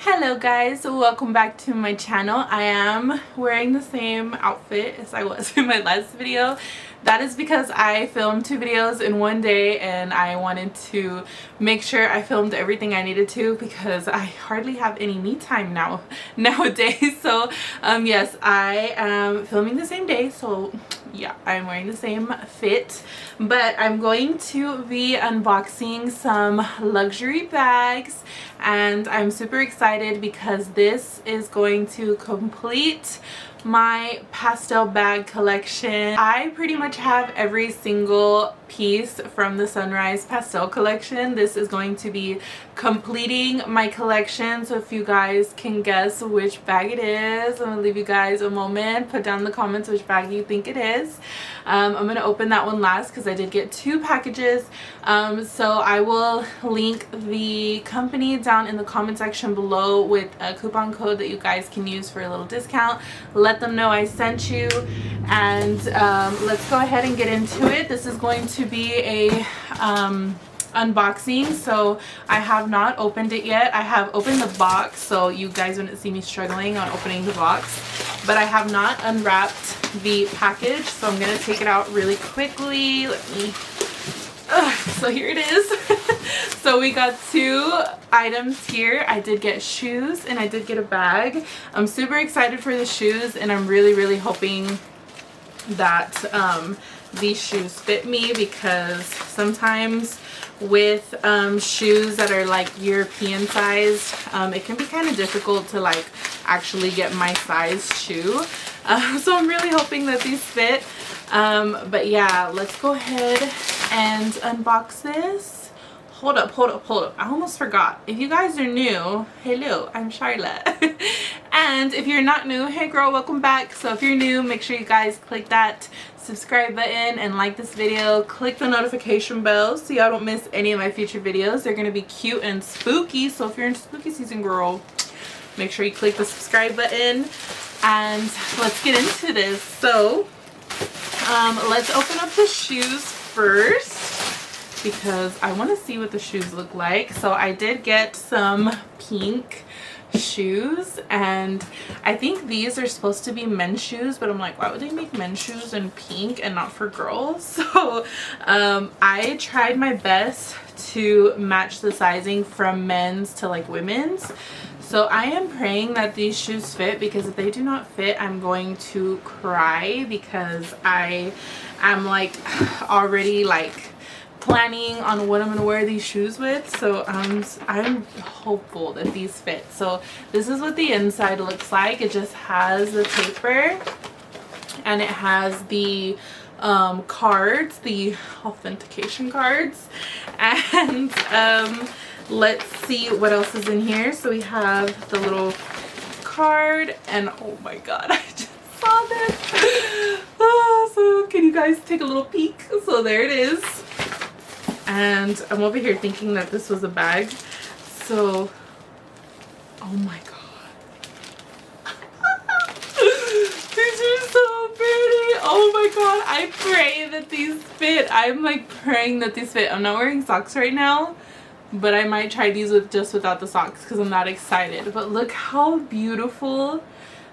Hello guys, welcome back to my channel. I am wearing the same outfit as I was in my last video. That is because I filmed 2 videos in one day and I wanted to make sure I filmed everything I needed to because I hardly have any me time nowadays. So yes, I am filming the same day, so yeah, I'm wearing the same fit, but I'm going to be unboxing some luxury bags and I'm super excited because this is going to complete my pastel bag collection. I pretty much have every single piece from the Sunrise pastel collection. This is going to be completing my collection, so if you guys can guess which bag it is, I'm gonna leave you guys a moment. Put down in the comments which bag you think it is. I'm gonna open that one last because I did get 2 packages, so I will link the company down in the comment section below with a coupon code that you guys can use for a little discount. Let them know I sent you, and let's go ahead and get into it. This is going to be a unboxing, so I have not opened it yet. I have opened the box, so you guys wouldn't see me struggling on opening the box, but I have not unwrapped the package, so I'm gonna take it out really quickly. So here it is. So we got 2 items here. I did get shoes and I did get a bag. I'm super excited for the shoes and I'm really hoping that these shoes fit me, because sometimes with shoes that are like European sized, it can be kind of difficult to like actually get my size shoe. So I'm really hoping that these fit. But yeah, let's go ahead and unbox this. Hold up. I almost forgot. If you guys are new, hello, I'm Charlotte. And if you're not new, hey girl, welcome back. So if you're new, make sure you guys click that subscribe button and like this video. Click the notification bell so y'all don't miss any of my future videos. They're gonna be cute and spooky, so if you're in spooky season, girl, make sure you click the subscribe button and let's get into this. So let's open up the shoes first because I want to see what the shoes look like. So I did get some pink shoes, and I think these are supposed to be men's shoes, but I'm like, why would they make men's shoes in pink and not for girls? So I tried my best to match the sizing from men's to like women's. So I am praying that these shoes fit, because if they do not fit, I'm going to cry, because I am like already like planning on what I'm gonna wear these shoes with. So I'm hopeful that these fit. So this is what the inside looks like. It just has the taper and it has the cards, the authentication cards, and let's see what else is in here. So we have the little card, and oh my god, I just saw this. So can you guys take a little peek? So there it is. And I'm over here thinking that this was a bag. So, oh my god. These are so pretty. Oh my god. I pray that these fit. I'm like praying that these fit. I'm not wearing socks right now, but I might try these just without the socks because I'm not excited. But look how beautiful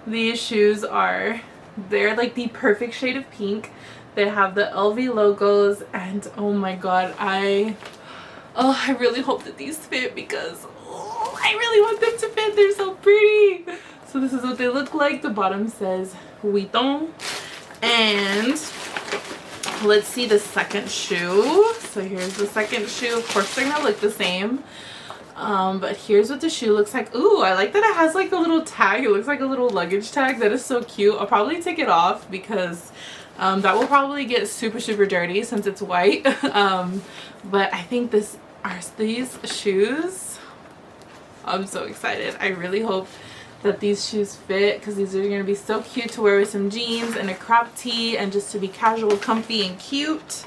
these shoes are. They're like the perfect shade of pink. They have the LV logos, and oh my god, I really hope that these fit, because I really want them to fit. They're so pretty. So this is what they look like. The bottom says Vuitton. And let's see the second shoe. So here's the second shoe. Of course they're gonna look the same, but here's what the shoe looks like. Ooh, I like that it has like a little tag. It looks like a little luggage tag. That is so cute. I'll probably take it off because that will probably get super dirty since it's white. But I think these shoes, I'm so excited. I really hope that these shoes fit, because these are going to be so cute to wear with some jeans and a crop tee and just to be casual, comfy, and cute.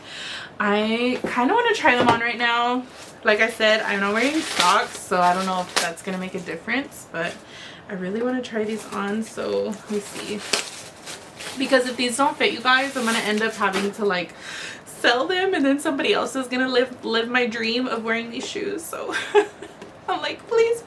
I kind of want to try them on right now. Like I said, I'm not wearing socks, so I don't know if that's going to make a difference, but I really want to try these on. So let me see. Because if these don't fit, you guys, I'm gonna end up having to like sell them, and then somebody else is gonna live my dream of wearing these shoes. So I'm like, please.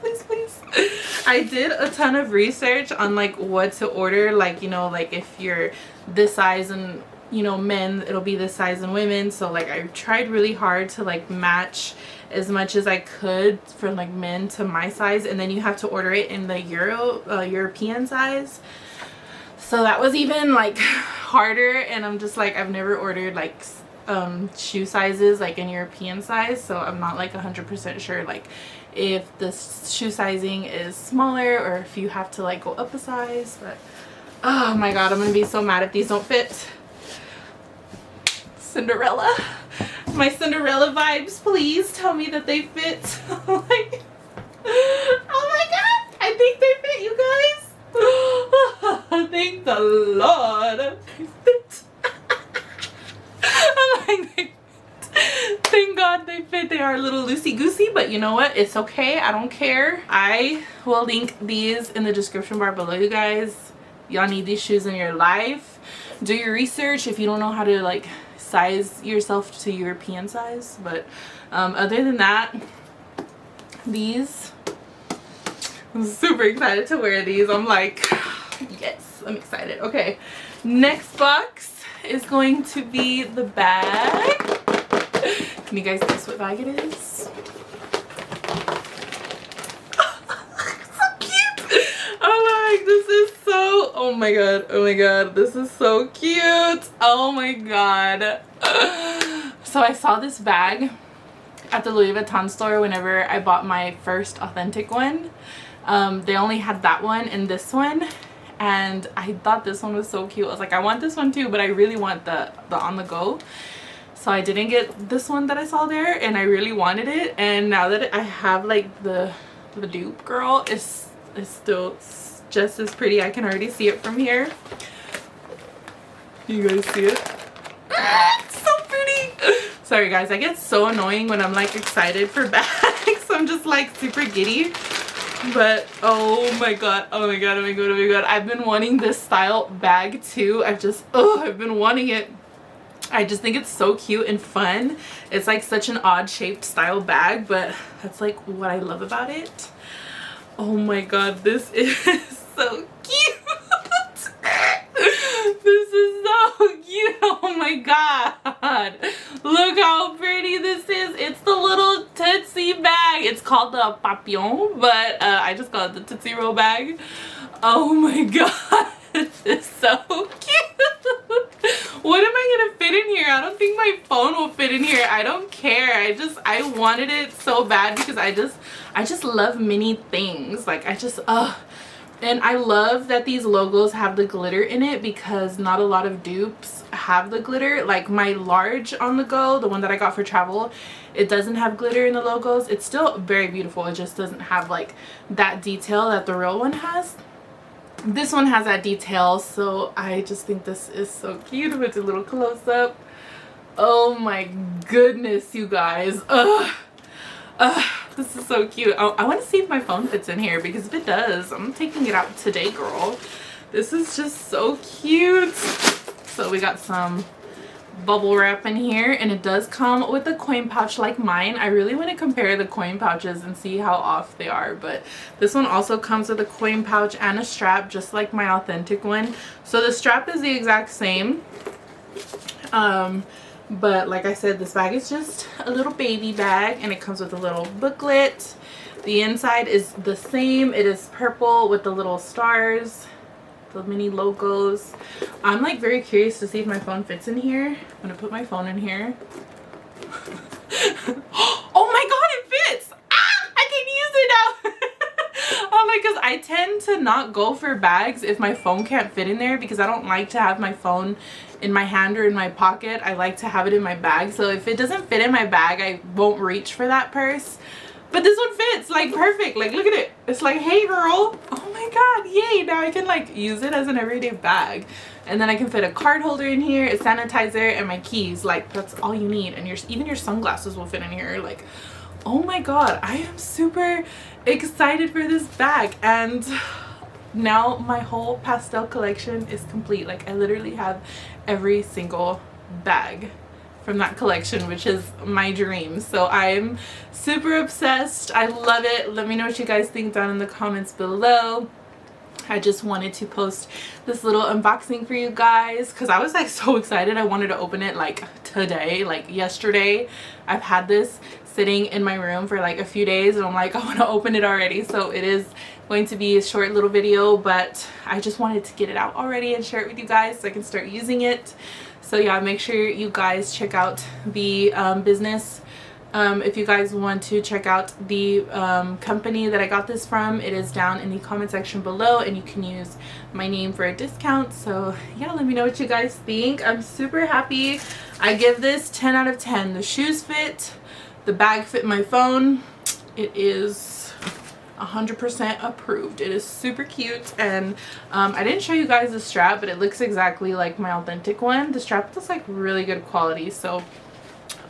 I did a ton of research on like what to order, like, you know, like if you're this size and, you know, men, it'll be this size in women. So like I tried really hard to like match as much as I could for like men to my size, and then you have to order it in the European size. So that was even like harder, and I'm just like, I've never ordered like shoe sizes like in European size, so I'm not like 100% sure like if the shoe sizing is smaller or if you have to like go up a size. But oh my god, I'm gonna be so mad if these don't fit. Cinderella, my Cinderella vibes, please tell me that they fit. Like, oh my god, I think they fit, you guys. Thank the Lord. They fit. I'm like, thank God they fit. They are a little loosey-goosey, but you know what? It's okay. I don't care. I will link these in the description bar below, you guys. Y'all need these shoes in your life. Do your research if you don't know how to like size yourself to European size. But other than that, these, I'm super excited to wear these. I'm like, yes, I'm excited. Okay, next box is going to be the bag. Can you guys guess what bag it is? So cute. I'm like, this is so, oh my god, this is so cute. Oh my god. So I saw this bag at the Louis Vuitton store whenever I bought my first authentic one. They only had that one and this one, and I thought this one was so cute. I was like, I want this one too, but I really want the on the go. So I didn't get this one that I saw there, and I really wanted it. And now that I have like the dupe, girl, it's still just as pretty. I can already see it from here. You guys see it? It's so pretty. Sorry guys, I get so annoying when I'm like excited for bags. I'm just like super giddy. But oh my god, oh my god, oh my god, oh my god, I've been wanting this style bag too. I've been wanting it. I just think it's so cute and fun. It's like such an odd shaped style bag, but that's like what I love about it. Oh my god, this is so cute. This is so cute. Oh my god, look how pretty this is. It's the little Tootsie bag. It's called the Papillon, but I just call it the Tootsie Roll bag. Oh my god, this is so cute. What am I gonna fit in here? I don't think my phone will fit in here. I don't care. I wanted it so bad because I just love mini things. Like and I love that these logos have the glitter in it, because not a lot of dupes have the glitter. Like my large on the go, the one that I got for travel, it doesn't have glitter in the logos. It's still very beautiful. It just doesn't have like that detail that the real one has. This one has that detail, so I just think this is so cute with a little close-up. Oh my goodness, you guys. This is so cute. I want to see if my phone fits in here, because if it does, I'm taking it out today, girl. This is just so cute. So we got some bubble wrap in here, and it does come with a coin pouch like mine. I really want to compare the coin pouches and see how off they are, but this one also comes with a coin pouch and a strap, just like my authentic one. So the strap is the exact same, but like I said, this bag is just a little baby bag, and it comes with a little booklet. The inside is the same. It is purple with the little stars, the mini logos. I'm like very curious to see if my phone fits in here. I'm gonna put my phone in here. Oh my god, it fits! Ah, I can use it now. Oh my, because I tend to not go for bags if my phone can't fit in there, because I don't like to have my phone in my hand or in my pocket. I like to have it in my bag. So if it doesn't fit in my bag, I won't reach for that purse. But this one fits like perfect. Like, look at it. It's like, hey girl. Oh my god, yay. Now I can like use it as an everyday bag. And then I can fit a card holder in here, a sanitizer, and my keys. Like, that's all you need. And even your sunglasses will fit in here. Like, oh my god, I am super excited for this bag. And now my whole pastel collection is complete. Like, I literally have every single bag from that collection, which is my dream. So I'm super obsessed. I love it. Let me know what you guys think down in the comments below. I just wanted to post this little unboxing for you guys because I was like so excited. I wanted to open it like today, like yesterday. I've had this sitting in my room for like a few days and I'm like, I want to open it already. So it is going to be a short little video, but I just wanted to get it out already and share it with you guys so I can start using it. So yeah, make sure you guys check out the business. If you guys want to check out the company that I got this from, it is down in the comment section below and you can use my name for a discount. So yeah, let me know what you guys think. I'm super happy. I give this 10 out of 10. The shoes fit, the bag fit my phone. It is 100% approved. It is super cute, and I didn't show you guys the strap, but it looks exactly like my authentic one. The strap looks like really good quality. So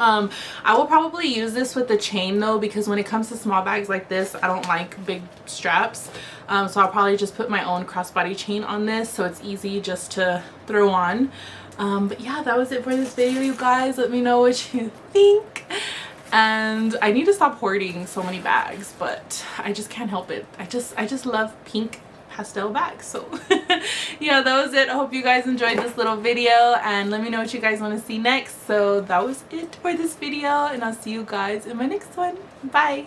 I will probably use this with the chain though, because when it comes to small bags like this, I don't like big straps. So I'll probably just put my own crossbody chain on this so it's easy just to throw on. But yeah, that was it for this video, you guys. Let me know what you think. And I need to stop hoarding so many bags, but I just can't help it. I just love pink pastel bags. So yeah, that was it. I hope you guys enjoyed this little video and let me know what you guys want to see next. So that was it for this video and I'll see you guys in my next one. Bye.